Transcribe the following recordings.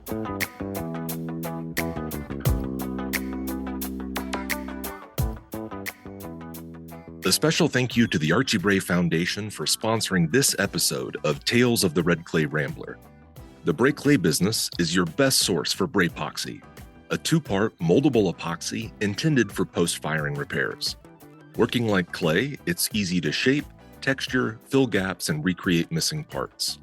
A special thank you to the Archie Bray Foundation for sponsoring this episode of Tales of the Red Clay Rambler. The Bray Clay business is your best source for Braypoxy, a two-part moldable epoxy intended for post-firing repairs. Working like clay, it's easy to shape, texture, fill gaps, and recreate missing parts.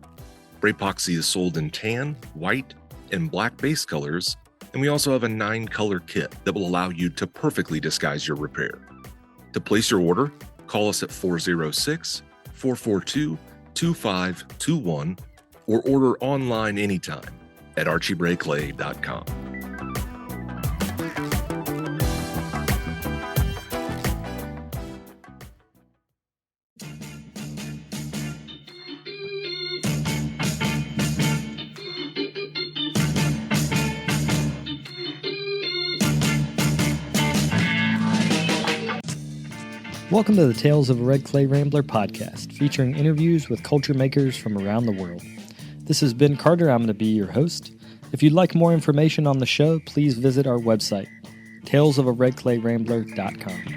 Braypoxy is sold in tan, white, and black base colors, and we also have a 9-color kit that will allow you to perfectly disguise your repair. To place your order, call us at 406-442-2521 or order online anytime at archiebrayclay.com. Welcome to the Tales of a Red Clay Rambler podcast, featuring interviews with culture makers from around the world. This is Ben Carter. I'm going to be your host. If you'd like more information on the show, please visit our website, talesofaredclayrambler.com.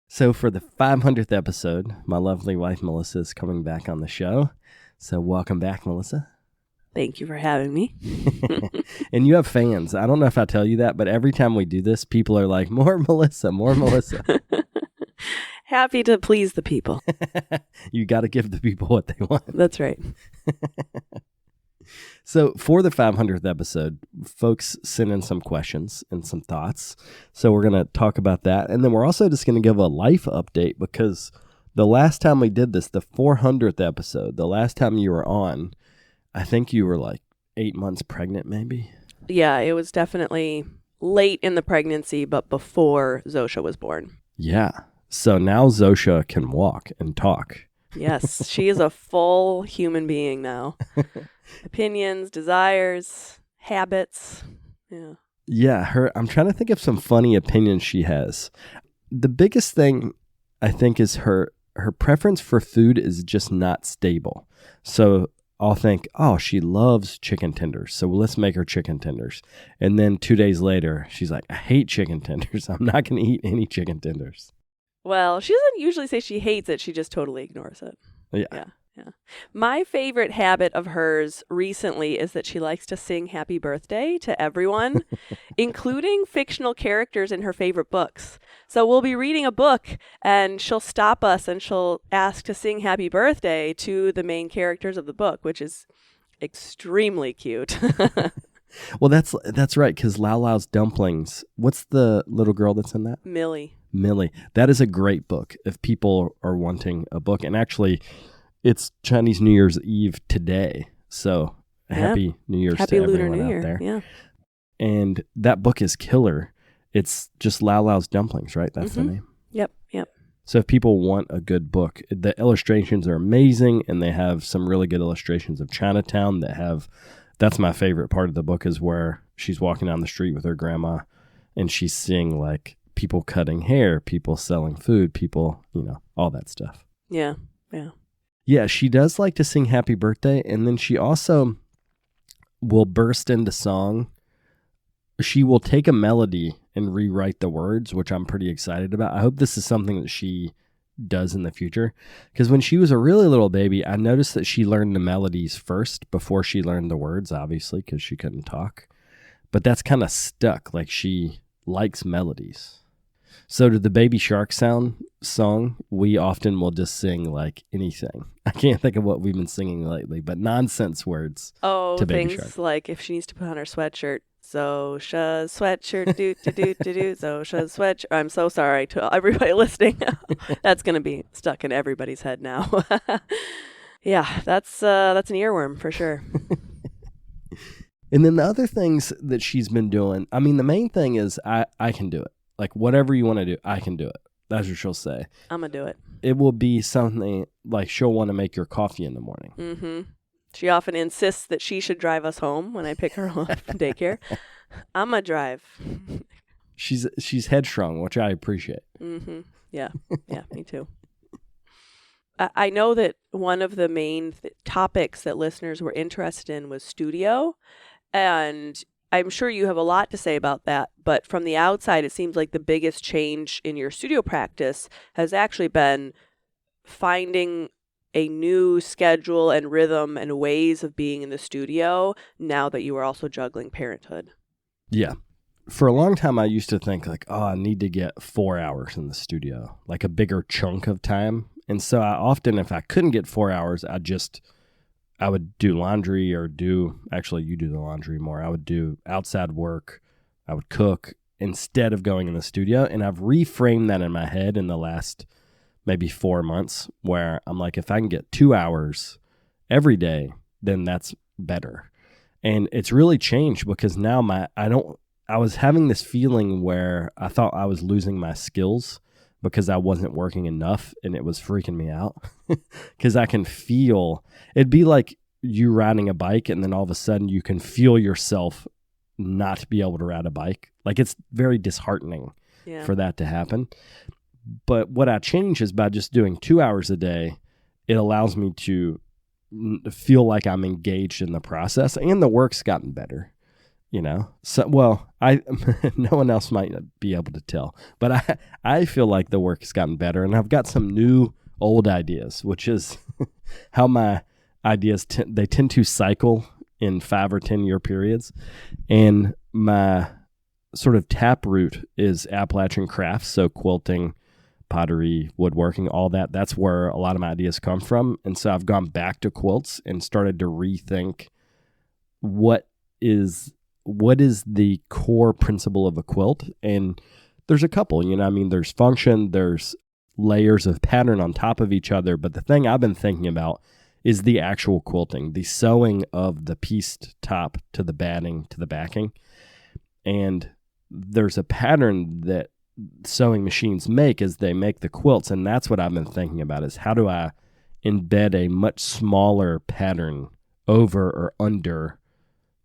So for the 500th episode, my lovely wife, Melissa, is coming back on the show. So welcome back, Melissa. Thank you for having me. And you have fans. I don't know if I tell you that, but every time we do this, people are like, more Melissa, more Melissa. Happy to please the people. You got to give the people what they want. That's right. So for the 500th episode, folks sent in some questions and some thoughts. So we're going to talk about that. And then we're also just going to give a life update because the last time we did this, the 400th episode, the last time you were on, I think you were like 8 months pregnant maybe. Yeah, it was definitely late in the pregnancy, but before Zosha was born. Yeah. So now Zosha can walk and talk. Yes, she is a full human being now. Opinions, desires, habits. Yeah. Yeah, I'm trying to think of some funny opinions she has. The biggest thing I think is her preference for food is just not stable. So I'll think, oh, she loves chicken tenders, so let's make her chicken tenders. And then 2 days later, she's like, I hate chicken tenders. I'm not going to eat any chicken tenders. Well, she doesn't usually say she hates it. She just totally ignores it. Yeah. My favorite habit of hers recently is that she likes to sing happy birthday to everyone, including fictional characters in her favorite books. So we'll be reading a book and she'll stop us and she'll ask to sing happy birthday to the main characters of the book, which is extremely cute. Well, that's right, because Lau Lau's Dumplings, what's the little girl that's in that? Millie. That is a great book if people are wanting a book. And actually, it's Chinese New Year's Eve today. So happy New Year's happy to Lunar everyone New Year. out there. Yeah. And that book is killer. It's just Lau Lau's Dumplings, right? That's the name. Yep. So if people want a good book, the illustrations are amazing, and they have some really good illustrations of Chinatown that's my favorite part of the book, is where she's walking down the street with her grandma and she's seeing like people cutting hair, people selling food, people, all that stuff. Yeah. Yeah, she does like to sing happy birthday, and then she also will burst into song. She will take a melody and rewrite the words, which I'm pretty excited about. I hope this is something that she does in the future, because when she was a really little baby, I noticed that she learned the melodies first before she learned the words, obviously, because she couldn't talk. But that's kind of stuck, like she likes melodies. So to the Baby Shark song, we often will just sing like anything. I can't think of what we've been singing lately, but nonsense words to Baby Shark. Things like if she needs to put on her sweatshirt, Zosha's sweatshirt, do. Zosha's sweatshirt. I'm so sorry to everybody listening. That's going to be stuck in everybody's head now. Yeah, that's an earworm for sure. And then the other things that she's been doing, I mean, the main thing is I can do it. Like, whatever you want to do, I can do it. That's what she'll say. I'm going to do it. It will be something like she'll want to make your coffee in the morning. Mm-hmm. She often insists that she should drive us home when I pick her up from daycare. I'm going to drive. She's headstrong, which I appreciate. Mm-hmm. Yeah, me too. I know that one of the main topics that listeners were interested in was studio, and I'm sure you have a lot to say about that, but from the outside, it seems like the biggest change in your studio practice has actually been finding a new schedule and rhythm and ways of being in the studio now that you are also juggling parenthood. Yeah. For a long time, I used to think like, oh, I need to get 4 hours in the studio, like a bigger chunk of time. And so I often, if I couldn't get 4 hours, I would do laundry actually you do the laundry more. I would do outside work. I would cook instead of going in the studio. And I've reframed that in my head in the last maybe 4 months where I'm like, if I can get 2 hours every day, then that's better. And it's really changed because now I was having this feeling where I thought I was losing my skills because I wasn't working enough, and it was freaking me out because I can feel it'd be like you riding a bike and then all of a sudden you can feel yourself not be able to ride a bike. Like it's very disheartening for that to happen. But what I change is by just doing 2 hours a day, it allows me to feel like I'm engaged in the process, and the work's gotten better. So, no one else might be able to tell, but I feel like the work has gotten better, and I've got some new old ideas, which is how my ideas, they tend to cycle in 5 or 10 year periods. And my sort of taproot is Appalachian crafts. So quilting, pottery, woodworking, all that. That's where a lot of my ideas come from. And so I've gone back to quilts and started to rethink what is the core principle of a quilt. And there's a couple, there's function, there's layers of pattern on top of each other. But the thing I've been thinking about is the actual quilting, the sewing of the pieced top to the batting to the backing. And there's a pattern that sewing machines make as they make the quilts. And that's what I've been thinking about is how do I embed a much smaller pattern over or under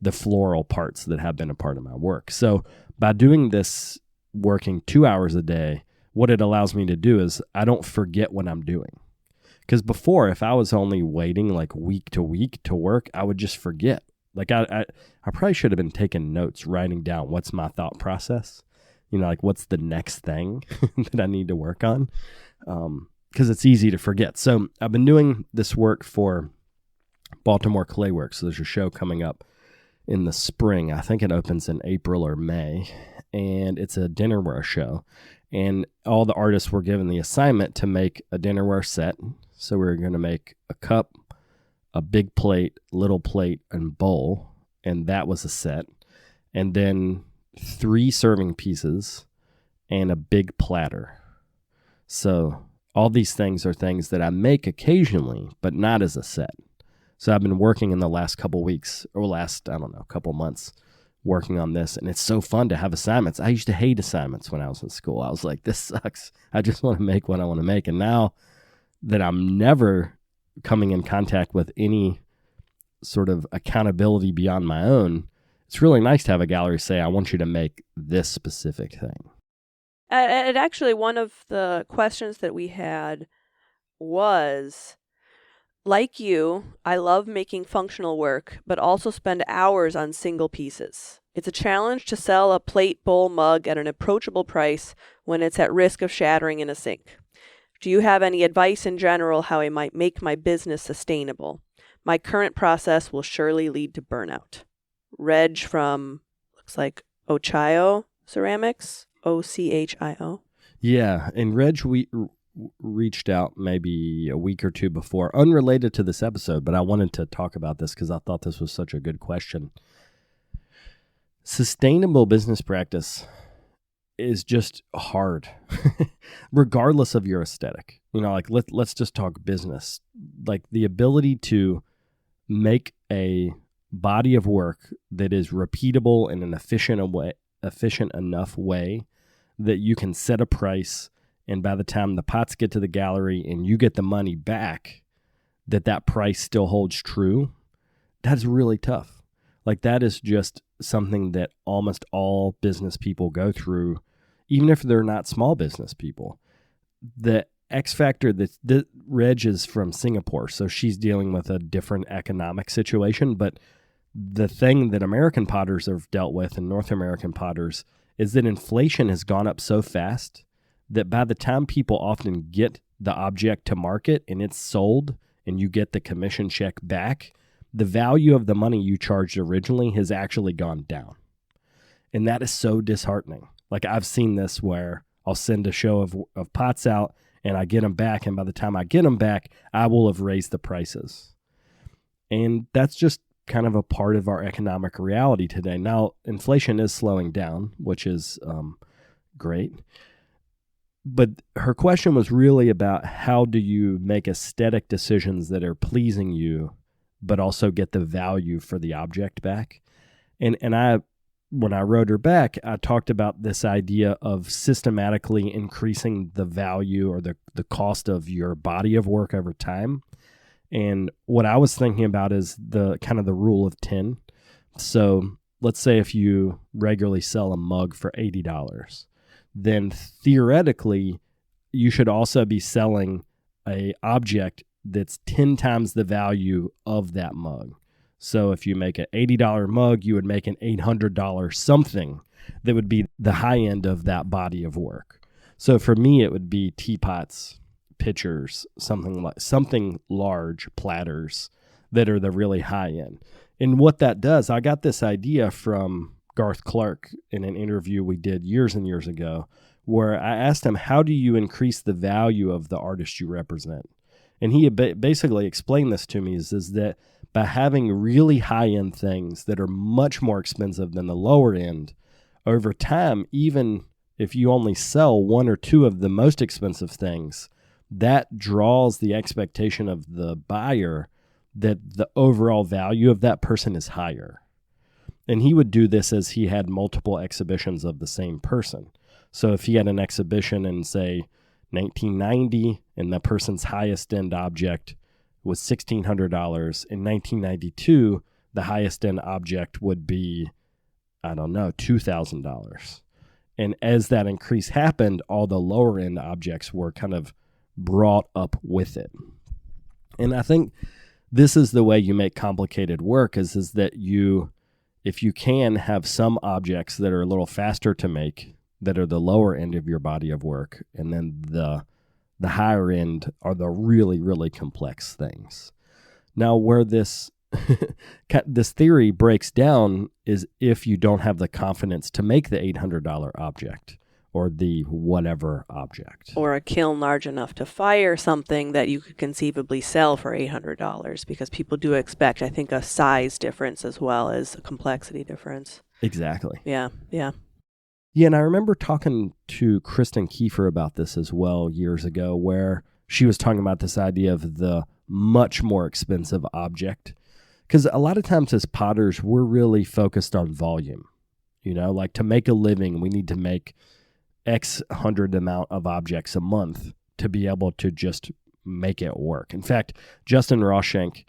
the floral parts that have been a part of my work. So by doing this, working 2 hours a day, what it allows me to do is I don't forget what I'm doing. Because before, if I was only waiting like week to week to work, I would just forget. Like I probably should have been taking notes, writing down what's my thought process. Like what's the next thing that I need to work on? Because it's easy to forget. So I've been doing this work for Baltimore Clay Works. So there's a show coming up in the spring. I think it opens in April or May, and it's a dinnerware show. And all the artists were given the assignment to make a dinnerware set. So we were going to make a cup, a big plate, little plate, and bowl, and that was a set. And then 3 serving pieces and a big platter. So all these things are things that I make occasionally, but not as a set. So I've been working in the last couple weeks, or couple months, working on this, and it's so fun to have assignments. I used to hate assignments when I was in school. I was like, this sucks. I just want to make what I want to make. And now that I'm never coming in contact with any sort of accountability beyond my own, it's really nice to have a gallery say, I want you to make this specific thing. And actually, one of the questions that we had was, like you, I love making functional work, but also spend hours on single pieces. It's a challenge to sell a plate, bowl, mug at an approachable price when it's at risk of shattering in a sink. Do you have any advice in general how I might make my business sustainable? My current process will surely lead to burnout. Reg from, looks like Ochio Ceramics, Ochio. Yeah, and Reg, we reached out maybe a week or two before, unrelated to this episode, but I wanted to talk about this because I thought this was such a good question. Sustainable business practice is just hard, regardless of your aesthetic. Let's just talk business. Like the ability to make a body of work that is repeatable in an efficient enough way that you can set a price, and by the time the pots get to the gallery and you get the money back, that price still holds true. That's really tough. Like, that is just something that almost all business people go through, even if they're not small business people. The X factor that Reg is from Singapore, so she's dealing with a different economic situation. But the thing that American potters have dealt with and North American potters is that inflation has gone up so fast that by the time people often get the object to market and it's sold and you get the commission check back, the value of the money you charged originally has actually gone down. And that is so disheartening. Like, I've seen this where I'll send a show of pots out and I get them back, and by the time I get them back, I will have raised the prices. And that's just kind of a part of our economic reality today. Now, inflation is slowing down, which is great. But her question was really about how do you make aesthetic decisions that are pleasing you, but also get the value for the object back. And when I wrote her back, I talked about this idea of systematically increasing the value or the cost of your body of work over time. And what I was thinking about is the kind of the rule of 10. So let's say if you regularly sell a mug for $80, then theoretically you should also be selling a object that's 10 times the value of that mug. So if you make an $80 mug, you would make an $800 something that would be the high end of that body of work. So for me, it would be teapots, pitchers, something large, platters that are the really high end. And what that does, I got this idea from Garth Clark in an interview we did years and years ago, where I asked him, how do you increase the value of the artist you represent? And he basically explained this to me is that by having really high-end things that are much more expensive than the lower end, over time, even if you only sell one or two of the most expensive things, that draws the expectation of the buyer that the overall value of that person is higher. And he would do this as he had multiple exhibitions of the same person. So if he had an exhibition in, say, 1990, and the person's highest end object was $1,600. In 1992, the highest end object would be, I don't know, $2,000. And as that increase happened, all the lower end objects were kind of brought up with it. And I think this is the way you make complicated work is that you, if you can have some objects that are a little faster to make, that are the lower end of your body of work, and then the higher end are the really, really complex things. Now, where this this theory breaks down is if you don't have the confidence to make the $800 object or the whatever object. Or a kiln large enough to fire something that you could conceivably sell for $800, because people do expect, I think, a size difference as well as a complexity difference. Exactly. Yeah. Yeah, and I remember talking to Kristen Kiefer about this as well years ago, where she was talking about this idea of the much more expensive object. Because a lot of times as potters, we're really focused on volume. You know, like to make a living, we need to make X hundred amount of objects a month to be able to just make it work. In fact, Justin Rawshank,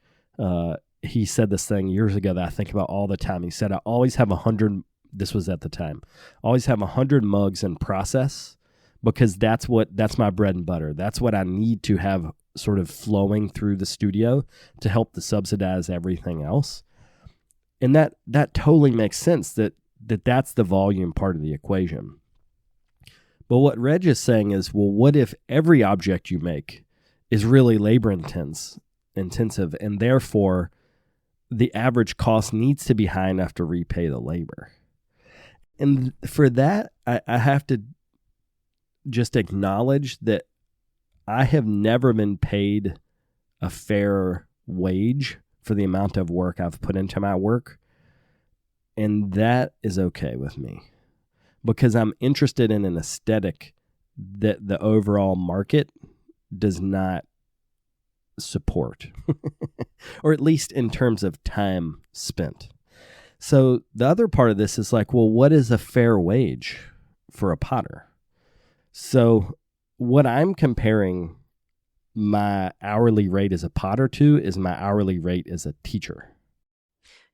he said this thing years ago that I think about all the time. He said, I always have 100, this was at the time, always have 100 mugs in process because that's my bread and butter. That's what I need to have sort of flowing through the studio to help to subsidize everything else. And that totally makes sense that's the volume part of the equation. But what Reg is saying is, well, what if every object you make is really labor intensive, and therefore the average cost needs to be high enough to repay the labor? And for that, I have to just acknowledge that I have never been paid a fair wage for the amount of work I've put into my work. And that is okay with me because I'm interested in an aesthetic that the overall market does not support, or at least in terms of time spent. So the other part of this is like, well, what is a fair wage for a potter? So what I'm comparing my hourly rate as a potter to is my hourly rate as a teacher.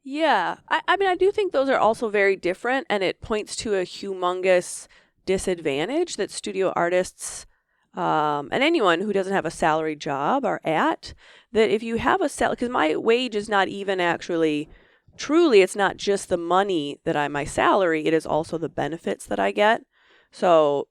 Yeah. I mean, I do think those are also very different, and it points to a humongous disadvantage that studio artists and anyone who doesn't have a salary job are at. That if you have a salary, because my wage is not even actually, truly, it's not just the money my salary, it is also the benefits that I get. So,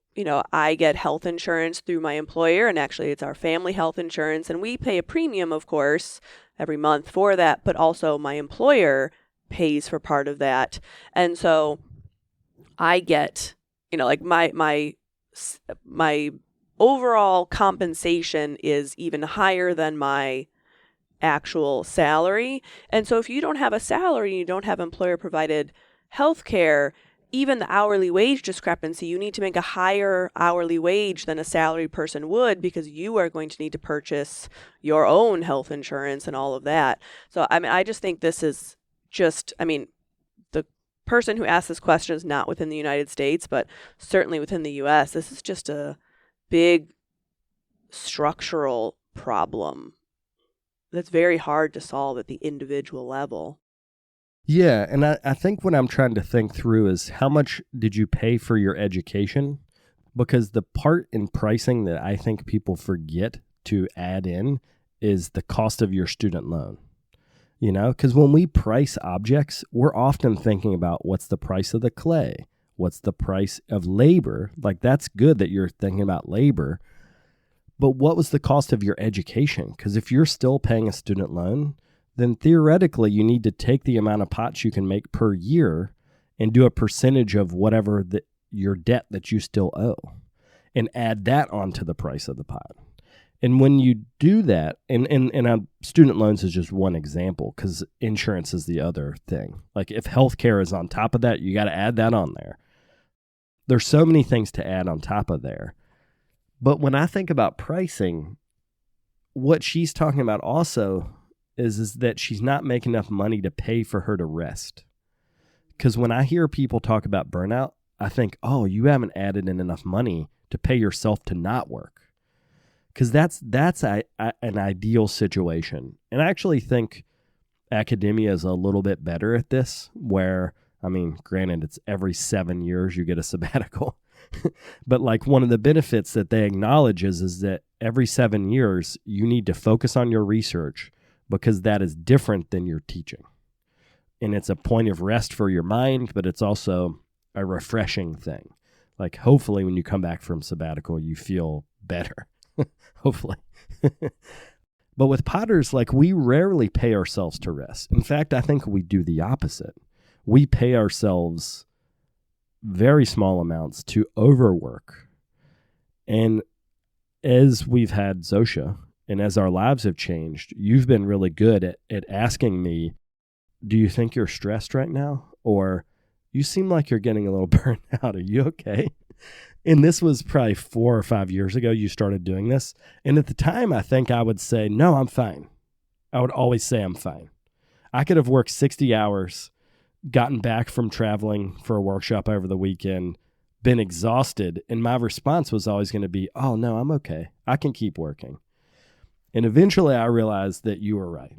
I get health insurance through my employer, and actually it's our family health insurance, and we pay a premium, of course, every month for that, but also my employer pays for part of that. And so I get, like my overall compensation is even higher than my actual salary. And so if you don't have a salary, you don't have employer provided health care, even the hourly wage discrepancy, you need to make a higher hourly wage than a salary person would, because you are going to need to purchase your own health insurance and all of that. So, I mean, I just think this is the person who asked this question is not within the United States, but certainly within the US. This is just a big structural problem that's very hard to solve at the individual level. Yeah, and I think what I'm trying to think through is how much did you pay for your education? Because the part in pricing that I think people forget to add in is the cost of your student loan. Because when we price objects, we're often thinking about what's the price of the clay, what's the price of labor. Like, that's good that you're thinking about labor, but what was the cost of your education? Because if you're still paying a student loan, then theoretically you need to take the amount of pots you can make per year and do a percentage of whatever your debt that you still owe and add that onto the price of the pot. And when you do that, and student loans is just one example, because insurance is the other thing. Like, if healthcare is on top of that, you got to add that on there. There's so many things to add on top of there. But when I think about pricing, what she's talking about also is that she's not making enough money to pay for her to rest. Because when I hear people talk about burnout, I think, oh, you haven't added in enough money to pay yourself to not work. Because that's an ideal situation. And I actually think academia is a little bit better at this, where, I mean, granted, it's every 7 years you get a sabbatical. But like, one of the benefits that they acknowledge is that every 7 years you need to focus on your research, because that is different than your teaching. And it's a point of rest for your mind, but it's also a refreshing thing. Like, hopefully when you come back from sabbatical, you feel better. Hopefully. But with potters, like, we rarely pay ourselves to rest. In fact, I think we do the opposite. We pay ourselves very small amounts to overwork. And as we've had Zosha, and as our lives have changed, you've been really good at asking me, do you think you're stressed right now? Or, you seem like you're getting a little burnt out. Are you okay? And this was probably 4 or 5 years ago you started doing this. And at the time, I think I would say, no, I'm fine. I would always say I'm fine. I could have worked 60 hours, gotten back from traveling for a workshop over the weekend, been exhausted. And my response was always going to be, oh, no, I'm okay. I can keep working. And eventually I realized that you were right.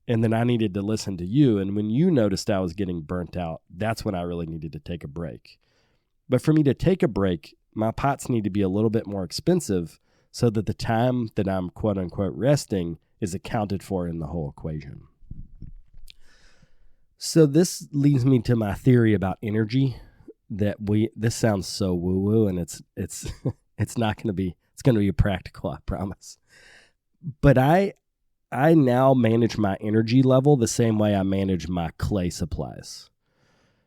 And then I needed to listen to you. And when you noticed I was getting burnt out, that's when I really needed to take a break. But for me to take a break, my pots need to be a little bit more expensive so that the time that I'm quote unquote resting is accounted for in the whole equation. So this leads me to my theory about energy, that this sounds so woo-woo, and it's not going to be, it's going to be practical, I promise. But I now manage my energy level the same way I manage my clay supplies.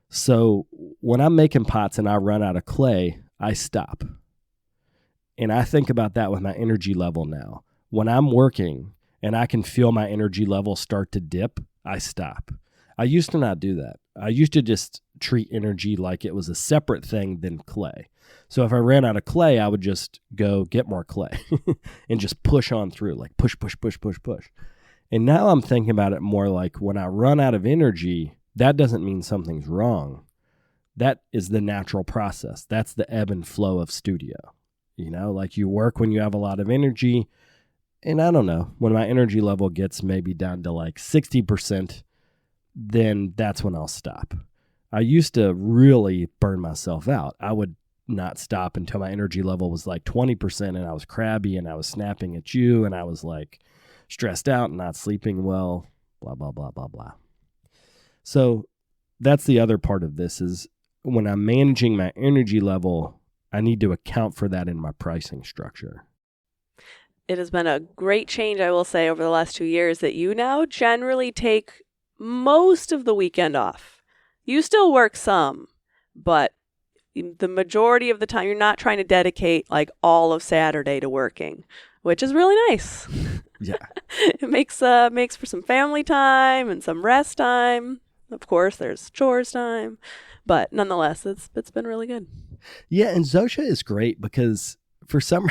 So when I'm making pots and I run out of clay, I stop. And I think about that with my energy level now. When I'm working and I can feel my energy level start to dip, I stop. I used to not do that. I used to just treat energy like it was a separate thing than clay. So if I ran out of clay, I would just go get more clay and just push on through, like push. And now I'm thinking about it more like, when I run out of energy, that doesn't mean something's wrong. That is the natural process. That's the ebb and flow of studio. Like, you work when you have a lot of energy. And I don't know, when my energy level gets maybe down to like 60%, then that's when I'll stop. I used to really burn myself out. I would not stop until my energy level was like 20% and I was crabby and I was snapping at you and I was like stressed out and not sleeping well, blah, blah, blah, blah, blah. So that's the other part of this is when I'm managing my energy level, I need to account for that in my pricing structure. It has been a great change, I will say, over the last 2 years that you now generally take most of the weekend off. You still work some, but the majority of the time you're not trying to dedicate like all of Saturday to working, which is really nice. Yeah. It makes for some family time and some rest time. Of course, there's chores time, but nonetheless, it's been really good. Yeah, and Zosha is great because for some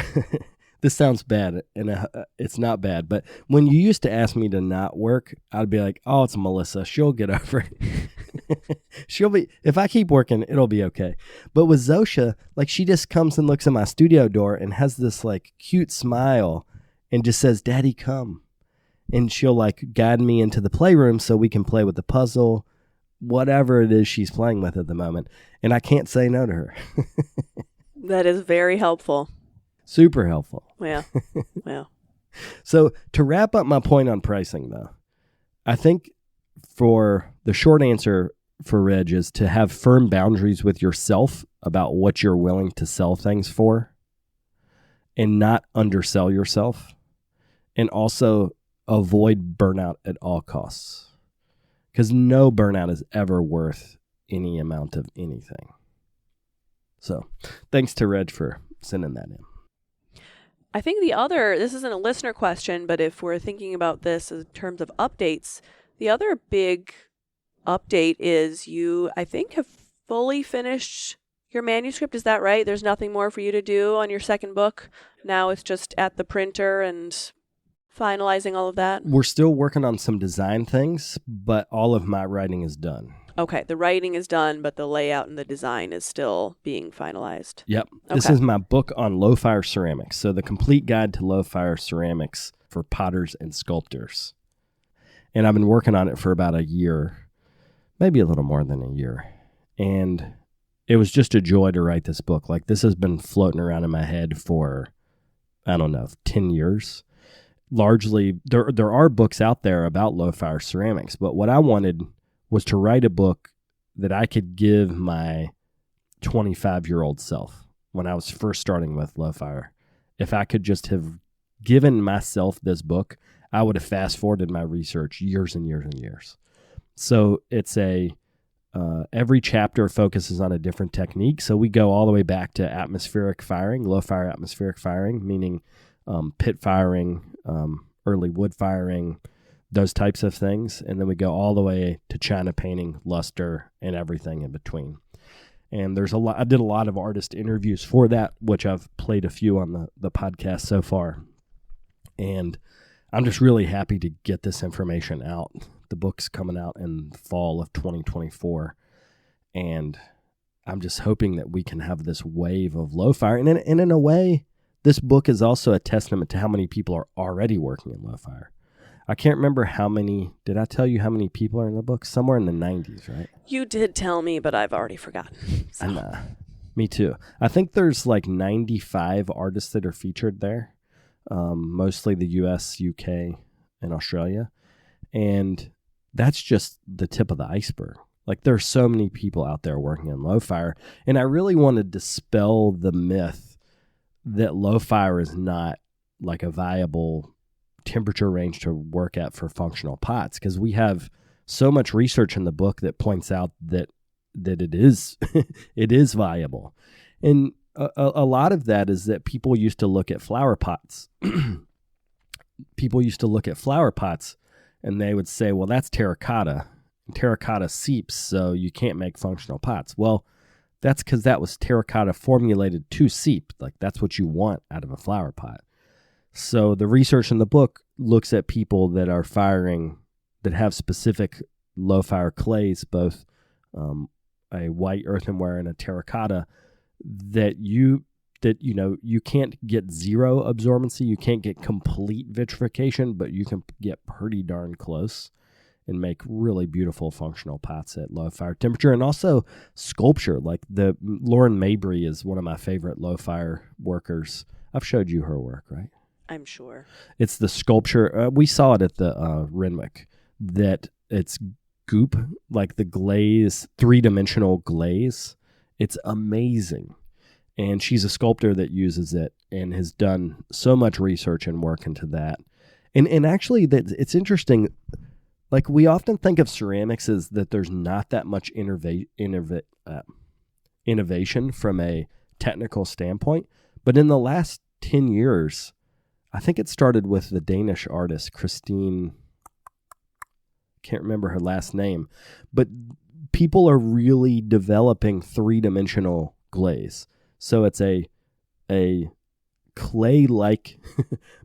this sounds bad, and it's not bad, but when you used to ask me to not work, I'd be like, oh, it's Melissa. She'll get over it. If I keep working, it'll be okay. But with Zosha, like she just comes and looks at my studio door and has this like cute smile and just says, Daddy, come. And she'll like guide me into the playroom so we can play with the puzzle, whatever it is she's playing with at the moment. And I can't say no to her. That is very helpful. Super helpful. Yeah. Yeah. So to wrap up my point on pricing, though, I think for the short answer for Reg is to have firm boundaries with yourself about what you're willing to sell things for and not undersell yourself, and also avoid burnout at all costs, because no burnout is ever worth any amount of anything. So thanks to Reg for sending that in. I think this isn't a listener question, but if we're thinking about this in terms of updates, the other big update is you, I think, have fully finished your manuscript. Is that right? There's nothing more for you to do on your second book. Now it's just at the printer and finalizing all of that. We're still working on some design things, but all of my writing is done. Okay, the writing is done, but the layout and the design is still being finalized. Yep. Okay. This is my book on low-fire ceramics. So the complete guide to low-fire ceramics for potters and sculptors. And I've been working on it for about a year, maybe a little more than a year. And it was just a joy to write this book. Like, this has been floating around in my head for, 10 years. Largely, there are books out there about low-fire ceramics, but what I wanted was to write a book that I could give my 25-year-old self when I was first starting with low fire. If I could just have given myself this book, I would have fast-forwarded my research years and years and years. So it's every chapter focuses on a different technique. So we go all the way back to atmospheric firing, low-fire atmospheric firing, meaning pit firing, early wood firing, those types of things. And then we go all the way to China painting, luster, and everything in between. And there's I did a lot of artist interviews for that, which I've played a few on the podcast so far. And I'm just really happy to get this information out. The book's coming out in the fall of 2024. And I'm just hoping that we can have this wave of low fire. And in a way, this book is also a testament to how many people are already working in low fire. I can't remember did I tell you how many people are in the book? Somewhere in the 90s, right? You did tell me, but I've already forgotten. So. Me too. I think there's like 95 artists that are featured there, mostly the US, UK, and Australia. And that's just the tip of the iceberg. Like, there's so many people out there working in low fire. And I really want to dispel the myth that low fire is not like a viable temperature range to work at for functional pots, because we have so much research in the book that points out that it is it is viable. And a lot of that is that people used to look at flower pots. People used to look at flower pots and they would say, well, that's terracotta. Terracotta seeps, so you can't make functional pots. Well, that's because that was terracotta formulated to seep. Like, that's what you want out of a flower pot. So the research in the book looks at people that are firing, that have specific low fire clays, both a white earthenware and a terracotta, that you can't get zero absorbency, you can't get complete vitrification, but you can get pretty darn close. and make really beautiful functional pots at low fire temperature. And also sculpture, like Lauren Mabry is one of my favorite low fire workers. I've showed you her work, right? I'm sure. It's the sculpture. We saw it at the Renwick, that it's goop, like the glaze, 3-dimensional glaze. It's amazing. And she's a sculptor that uses it and has done so much research and work into that. And actually, it's interesting. Like, we often think of ceramics as that there's not that much innovation from a technical standpoint. But in the last 10 years, I think it started with the Danish artist, Christine, can't remember her last name, but people are really developing 3-dimensional glaze. So it's a clay-like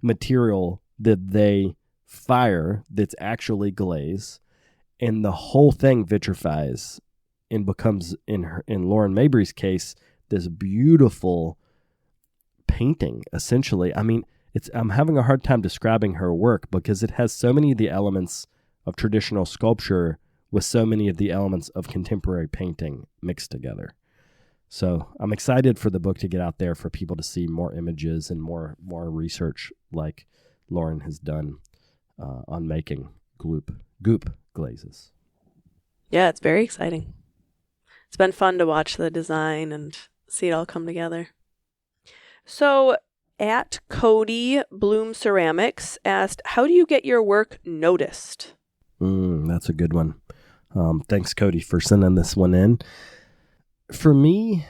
material that they fire that's actually glaze, and the whole thing vitrifies and becomes, in Lauren Mabry's case, this beautiful painting, essentially. I mean, I'm having a hard time describing her work because it has so many of the elements of traditional sculpture with so many of the elements of contemporary painting mixed together. So I'm excited for the book to get out there for people to see more images and more research like Lauren has done on making goop glazes. Yeah, it's very exciting. It's been fun to watch the design and see it all come together. So at Cody Bloom Ceramics asked, how do you get your work noticed? That's a good one. Thanks, Cody, for sending this one in. For me,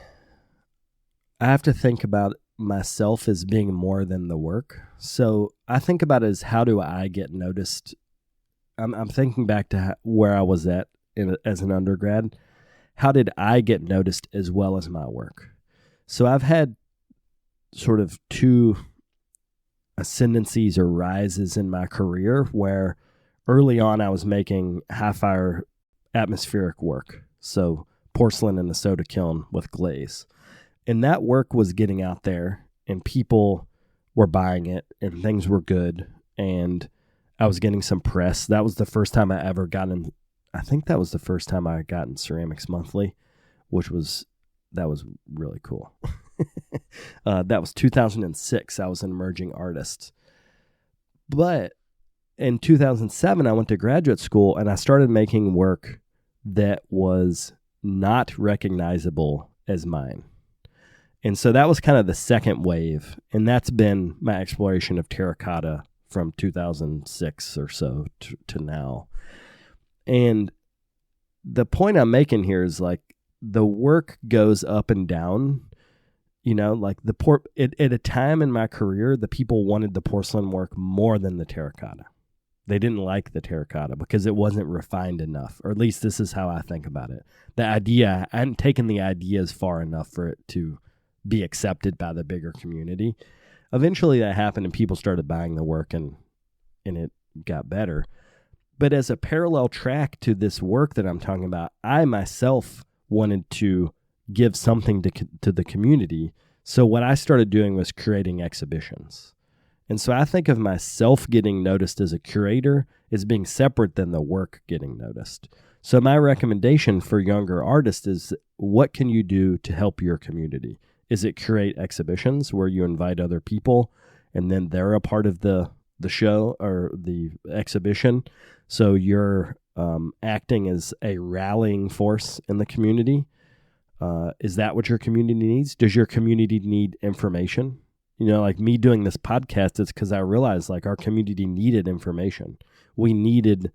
I have to think about myself as being more than the work. So I think about it as, how do I get noticed? I'm thinking back to where I was at as an undergrad. How did I get noticed as well as my work? So I've had sort of two ascendancies or rises in my career where early on I was making high fire atmospheric work. So porcelain in the soda kiln with glaze. And that work was getting out there and people were buying it and things were good. And I was getting some press. That was the first time I ever got in. I think that was the first time I got in Ceramics Monthly, that was really cool. That was 2006. I was an emerging artist. But in 2007, I went to graduate school and I started making work that was not recognizable as mine. And so that was kind of the second wave. And that's been my exploration of terracotta from 2006 or so to now. And the point I'm making here is, like, the work goes up and down. You know, like at a time in my career, the people wanted the porcelain work more than the terracotta. They didn't like the terracotta because it wasn't refined enough, or at least this is how I think about it. The idea, I hadn't taken the ideas far enough for it to be accepted by the bigger community. Eventually that happened and people started buying the work and it got better. But as a parallel track to this work that I'm talking about, I myself wanted to give something to the community. So what I started doing was creating exhibitions. And so I think of myself getting noticed as a curator as being separate than the work getting noticed. So my recommendation for younger artists is, what can you do to help your community? Is it create exhibitions where you invite other people and then they're a part of the show or the exhibition? So you're acting as a rallying force in the community. Is that what your community needs? Does your community need information? You know, like me doing this podcast, it's because I realized, like, our community needed information. We needed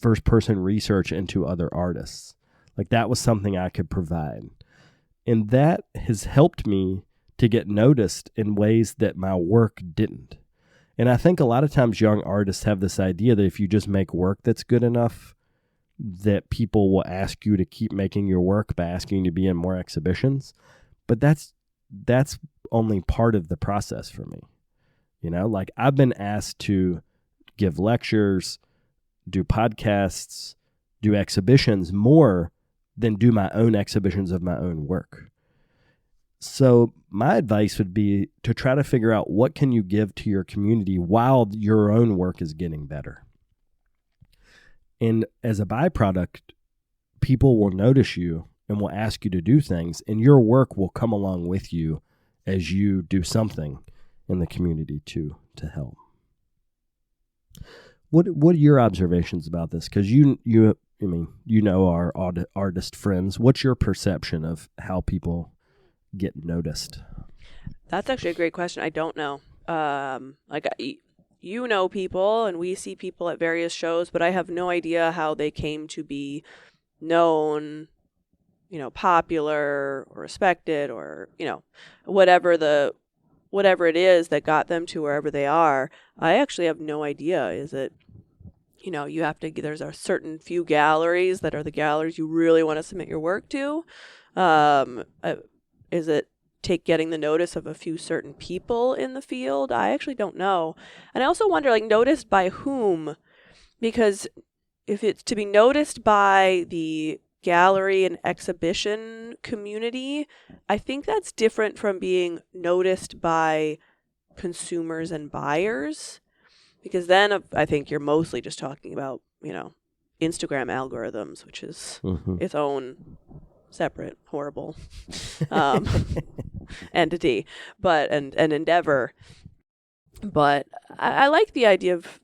first-person research into other artists. Like, that was something I could provide. And that has helped me to get noticed in ways that my work didn't. And I think a lot of times young artists have this idea that if you just make work that's good enough, that people will ask you to keep making your work by asking you to be in more exhibitions. But that's only part of the process for me. You know, like, I've been asked to give lectures, do podcasts, do exhibitions more than do my own exhibitions of my own work. So my advice would be to try to figure out what can you give to your community while your own work is getting better. And as a byproduct, people will notice you and will ask you to do things, and your work will come along with you as you do something in the community to help. What are your observations about this? Because you know our artist friends. What's your perception of how people get noticed? That's actually a great question. I don't know. You know people, and we see people at various shows, but I have no idea how they came to be known, popular or respected, or, whatever it is that got them to wherever they are. I actually have no idea. Is it, there's a certain few galleries that are the galleries you really want to submit your work to? Is it getting the notice of a few certain people in the field? I actually don't know. And I also wonder, noticed by whom? Because if it's to be noticed by the gallery and exhibition community, I think that's different from being noticed by consumers and buyers. Because then I think you're mostly just talking about, Instagram algorithms, which is its own separate, horrible entity, but and endeavor. But I like the idea of,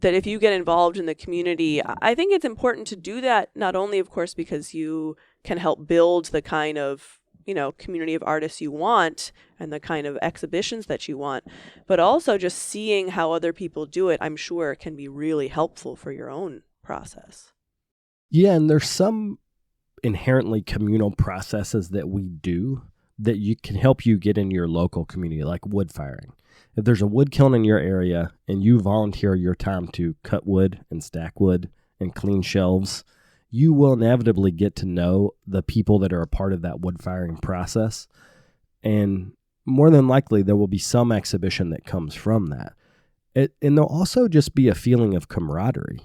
that if you get involved in the community, I think it's important to do that, not only, of course, because you can help build the kind of, community of artists you want and the kind of exhibitions that you want, but also just seeing how other people do it, I'm sure can be really helpful for your own process. Yeah, and there's some inherently communal processes that we do that you can help you get in your local community, like wood firing. If there's a wood kiln in your area and you volunteer your time to cut wood and stack wood and clean shelves, you will inevitably get to know the people that are a part of that wood firing process. And more than likely, there will be some exhibition that comes from that. And there'll also just be a feeling of camaraderie.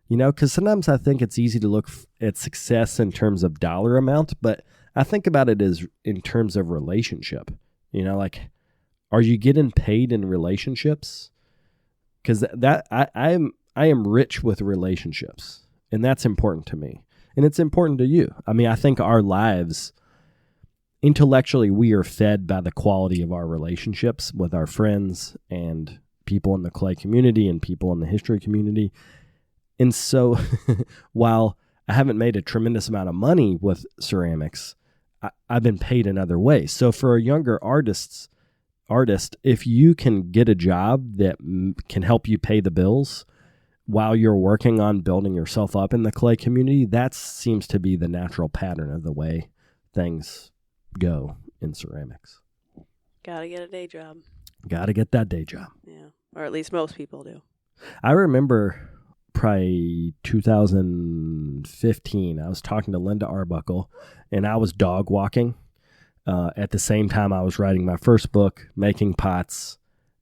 Because sometimes I think it's easy to look at success in terms of dollar amount, but I think about it as in terms of relationship. Are you getting paid in relationships? Because I am rich with relationships, and that's important to me, and it's important to you. I think our lives, intellectually, we are fed by the quality of our relationships with our friends and people in the clay community and people in the history community. And so while I haven't made a tremendous amount of money with ceramics, I've been paid in other ways. So for a younger artist, if you can get a job that can help you pay the bills while you're working on building yourself up in the clay community, that seems to be the natural pattern of the way things go in ceramics. Gotta get a day job. Gotta get that day job. Yeah, or at least most people do. I remember probably 2015, I was talking to Linda Arbuckle, and I was dog walking. At the same time, I was writing my first book, making pots,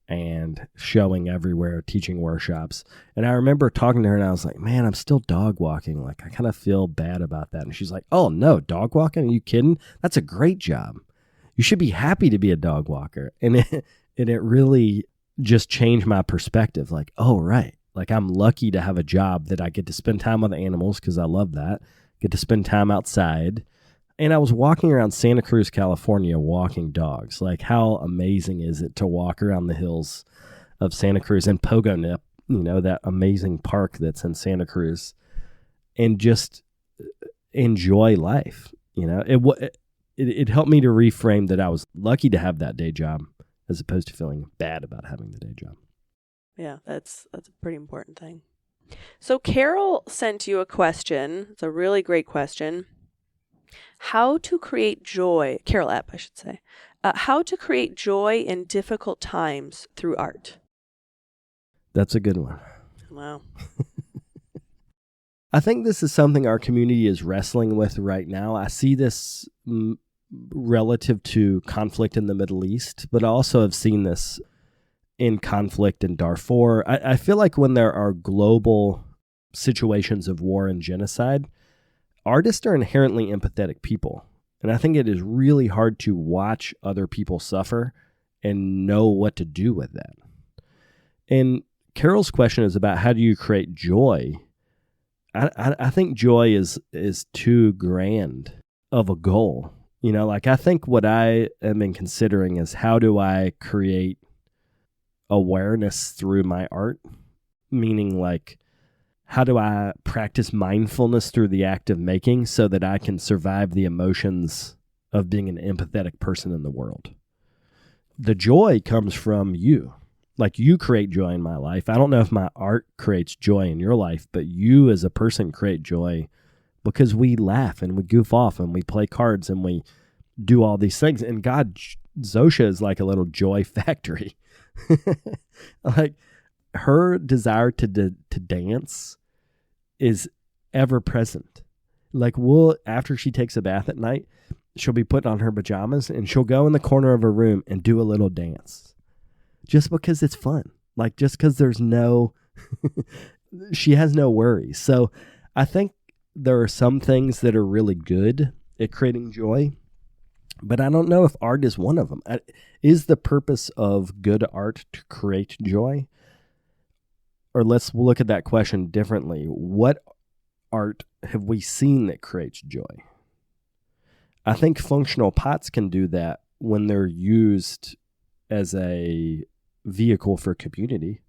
and showing everywhere, teaching workshops. And I remember talking to her, and I was like, man, I'm still dog walking. I kind of feel bad about that. And she's like, oh, no, dog walking? Are you kidding? That's a great job. You should be happy to be a dog walker. And it really just changed my perspective. Oh, right. I'm lucky to have a job that I get to spend time with animals because I love that. Get to spend time outside. And I was walking around Santa Cruz, California, walking dogs. How amazing is it to walk around the hills of Santa Cruz and Pogo Nip, that amazing park that's in Santa Cruz, and just enjoy life. It helped me to reframe that I was lucky to have that day job as opposed to feeling bad about having the day job. Yeah, that's a pretty important thing. So Carol sent you a question. It's a really great question. How to create joy, Carol Epp, I should say. How to create joy in difficult times through art. That's a good one. Wow. I think this is something our community is wrestling with right now. I see this relative to conflict in the Middle East, but I also have seen this in conflict in Darfur. I feel like when there are global situations of war and genocide, artists are inherently empathetic people. And I think it is really hard to watch other people suffer and know what to do with that. And Carol's question is about how do you create joy I think joy is too grand of a goal. Like I think what I am been considering is how do I create awareness through my art? Meaning like, how do I practice mindfulness through the act of making so that I can survive the emotions of being an empathetic person in the world? The joy comes from you. Like you create joy in my life. I don't know if my art creates joy in your life, but you as a person create joy because we laugh and we goof off and we play cards and we do all these things. And God, Zosha is like a little joy factory. Like her desire to dance is ever present. Like after she takes a bath at night, she'll be putting on her pajamas and she'll go in the corner of her room and do a little dance just because it's fun. Like just because there's she has no worries. So I think there are some things that are really good at creating joy, but I don't know if art is one of them. Is the purpose of good art to create joy? Or let's look at that question differently. What art have we seen that creates joy? I think functional pots can do that when they're used as a vehicle for community.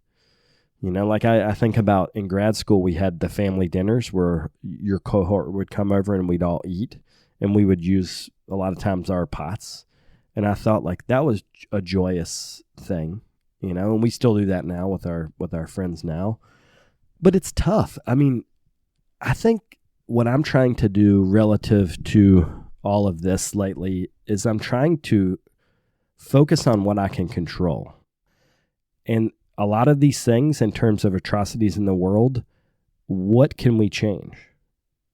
Like I think about in grad school, we had the family dinners where your cohort would come over and we'd all eat, and we would use a lot of times our pots. And I thought like that was a joyous thing, and we still do that now with our friends now. But it's tough. I mean, I think what I'm trying to do relative to all of this lately is I'm trying to focus on what I can control. And a lot of these things in terms of atrocities in the world, what can we change?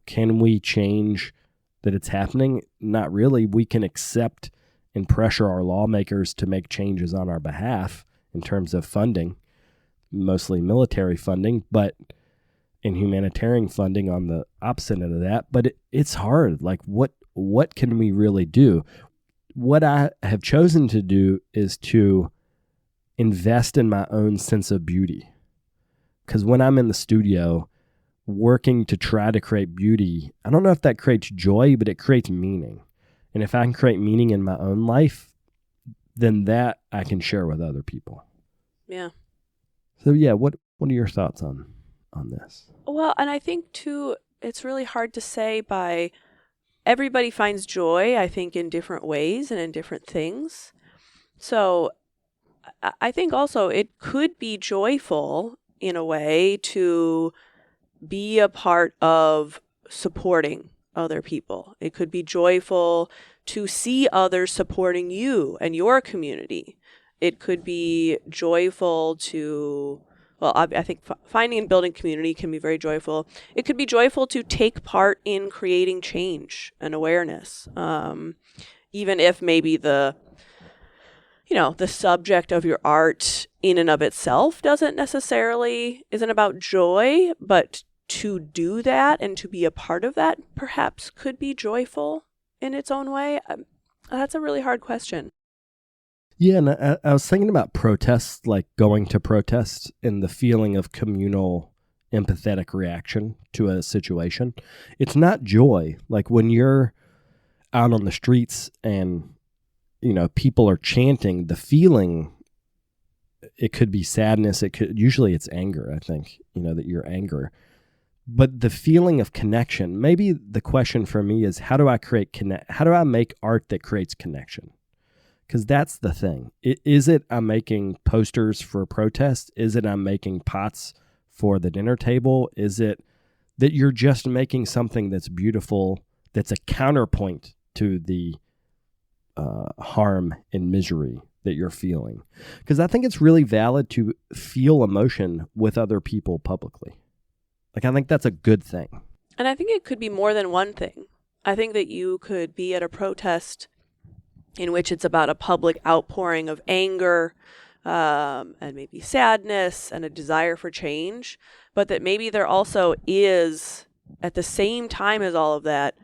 Can we change that it's happening? Not really. We can accept and pressure our lawmakers to make changes on our behalf in terms of funding, mostly military funding, but in humanitarian funding on the opposite end of that. But it's hard. Like what can we really do? What I have chosen to do is to invest in my own sense of beauty. Because when I'm in the studio working to try to create beauty, I don't know if that creates joy, but it creates meaning. And if I can create meaning in my own life, then that I can share with other people. Yeah. So yeah, what are your thoughts on this? Well, and I think too, it's really hard to say everybody finds joy, I think, in different ways and in different things. So I think also it could be joyful in a way to be a part of supporting other people. It could be joyful to see others supporting you and your community. It could be joyful to, well, I think finding and building community can be very joyful. It could be joyful to take part in creating change and awareness, even if maybe the subject of your art in and of itself isn't about joy, but to do that and to be a part of that perhaps could be joyful in its own way. That's a really hard question. Yeah, and I was thinking about protests, like going to protests and the feeling of communal empathetic reaction to a situation. It's not joy. Like when you're out on the streets and people are chanting, the feeling, it could be sadness. Usually it's anger, I think, that you're angry. But the feeling of connection, maybe the question for me is how do I make art that creates connection? Because that's the thing. Is it I'm making posters for protest? Is it I'm making pots for the dinner table? Is it that you're just making something that's beautiful, that's a counterpoint to the harm and misery that you're feeling? Because I think it's really valid to feel emotion with other people publicly. Like, I think that's a good thing. And I think it could be more than one thing. I think that you could be at a protest in which it's about a public outpouring of anger and maybe sadness and a desire for change, but that maybe there also is, at the same time as all of that,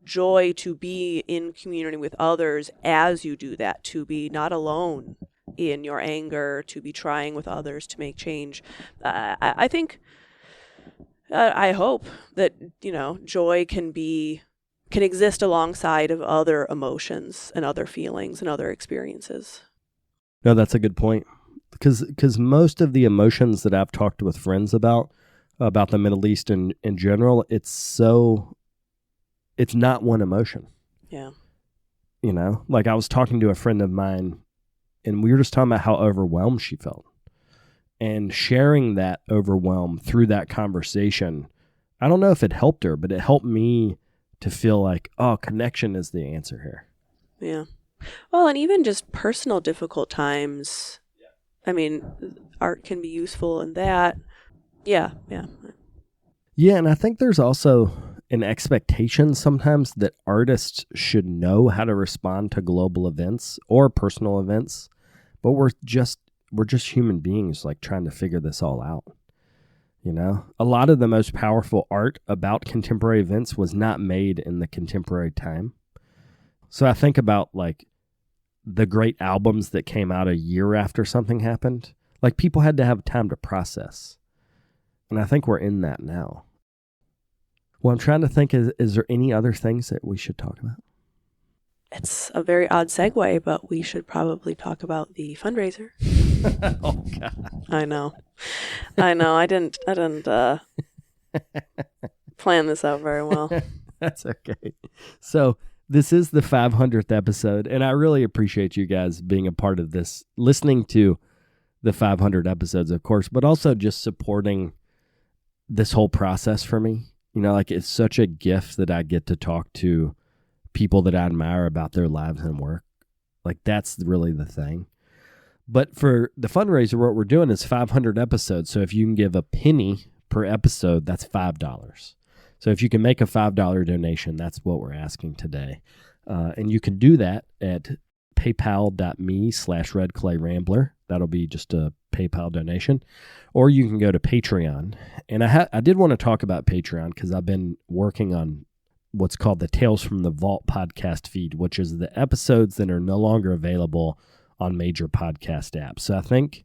joy to be in community with others as you do that, to be not alone in your anger, to be trying with others to make change. I think I hope that, joy can exist alongside of other emotions and other feelings and other experiences. No, that's a good point. Because most of the emotions that I've talked with friends about the Middle East in general, it's not one emotion. Yeah. Like I was talking to a friend of mine, and we were just talking about how overwhelmed she felt. And sharing that overwhelm through that conversation, I don't know if it helped her, but it helped me to feel like, oh, connection is the answer here. Yeah. Well, and even just personal difficult times. I mean, art can be useful in that. Yeah. Yeah, and I think there's also an expectation sometimes that artists should know how to respond to global events or personal events, but we're just human beings like trying to figure this all out. A lot of the most powerful art about contemporary events was not made in the contemporary time. So I think about like the great albums that came out a year after something happened. Like people had to have time to process. And I think we're in that now. Well, I'm trying to think, is there any other things that we should talk about? It's a very odd segue, but we should probably talk about the fundraiser. Oh, God. I know. I didn't plan this out very well. That's okay. So this is the 500th episode, and I really appreciate you guys being a part of this, listening to the 500 episodes, of course, but also just supporting this whole process for me. Like it's such a gift that I get to talk to people that I admire about their lives and work. Like that's really the thing. But for the fundraiser, what we're doing is 500 episodes. So if you can give a penny per episode, that's $5. So if you can make a $5 donation, that's what we're asking today. And you can do that at paypal.me/redclayrambler. That'll be just a PayPal donation. Or you can go to Patreon. And I did want to talk about Patreon because I've been working on what's called the Tales from the Vault podcast feed, which is the episodes that are no longer available on major podcast apps. So I think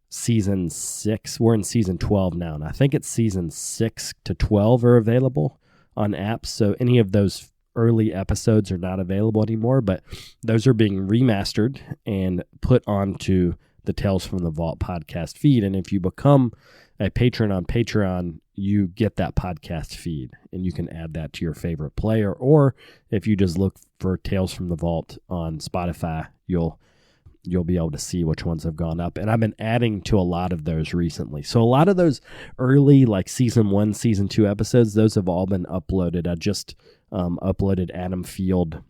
season 6, we're in season 12 now, and I think it's season 6 to 12 are available on apps. So any of those early episodes are not available anymore, but those are being remastered and put onto the Tales from the Vault podcast feed. And if you become a patron on Patreon, you get that podcast feed and you can add that to your favorite player. Or if you just look for Tales from the Vault on Spotify, you'll be able to see which ones have gone up. And I've been adding to a lot of those recently. So a lot of those early like season 1, season 2 episodes, those have all been uploaded. I just uploaded Adam Field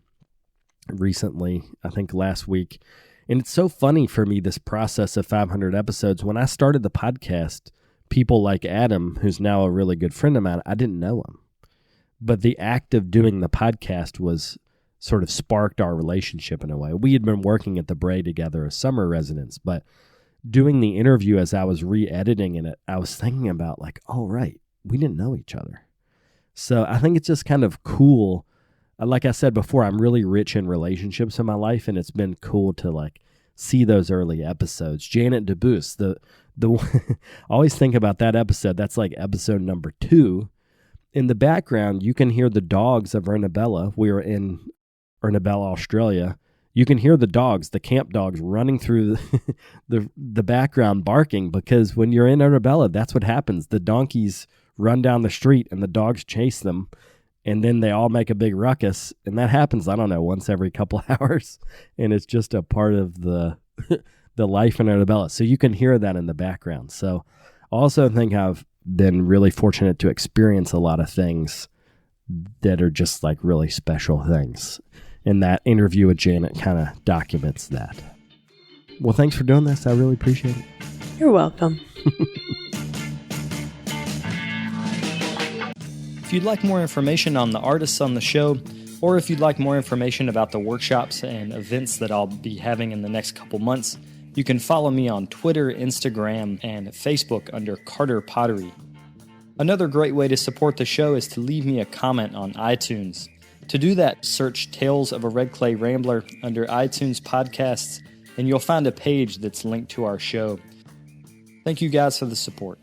recently, I think last week. And it's so funny for me, this process of 500 episodes. When I started the podcast, people like Adam, who's now a really good friend of mine, I didn't know him. But the act of doing the podcast was sort of sparked our relationship in a way. We had been working at the Bray together as summer residents, but doing the interview as I was re-editing it, I was thinking about like, oh, right, we didn't know each other. So I think it's just kind of cool. Like I said before, I'm really rich in relationships in my life, and it's been cool to like see those early episodes. Janet DeBoos, the I always think about that episode. That's like episode number 2. In the background, you can hear the dogs of Ernabella. We were in Ernabella, Australia. You can hear the dogs, the camp dogs, running through the background barking, because when you're in Ernabella, that's what happens. The donkeys run down the street and the dogs chase them, and then they all make a big ruckus. And that happens, I don't know, once every couple hours. And it's just a part of the life in Ernabella. So you can hear that in the background. So I also think I've been really fortunate to experience a lot of things that are just like really special things. And that interview with Janet kind of documents that. Well, thanks for doing this. I really appreciate it. You're welcome. If you'd like more information on the artists on the show, or if you'd like more information about the workshops and events that I'll be having in the next couple months, you can follow me on Twitter, Instagram, and Facebook under Carter Pottery. Another great way to support the show is to leave me a comment on iTunes. To do that, search Tales of a Red Clay Rambler under iTunes Podcasts, and you'll find a page that's linked to our show. Thank you guys for the support.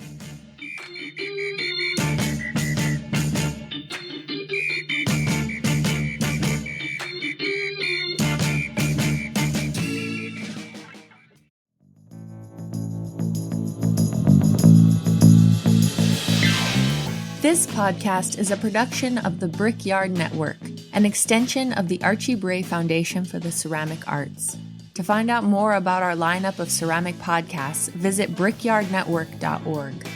This podcast is a production of the Brickyard Network, an extension of the Archie Bray Foundation for the Ceramic Arts. To find out more about our lineup of ceramic podcasts, visit brickyardnetwork.org.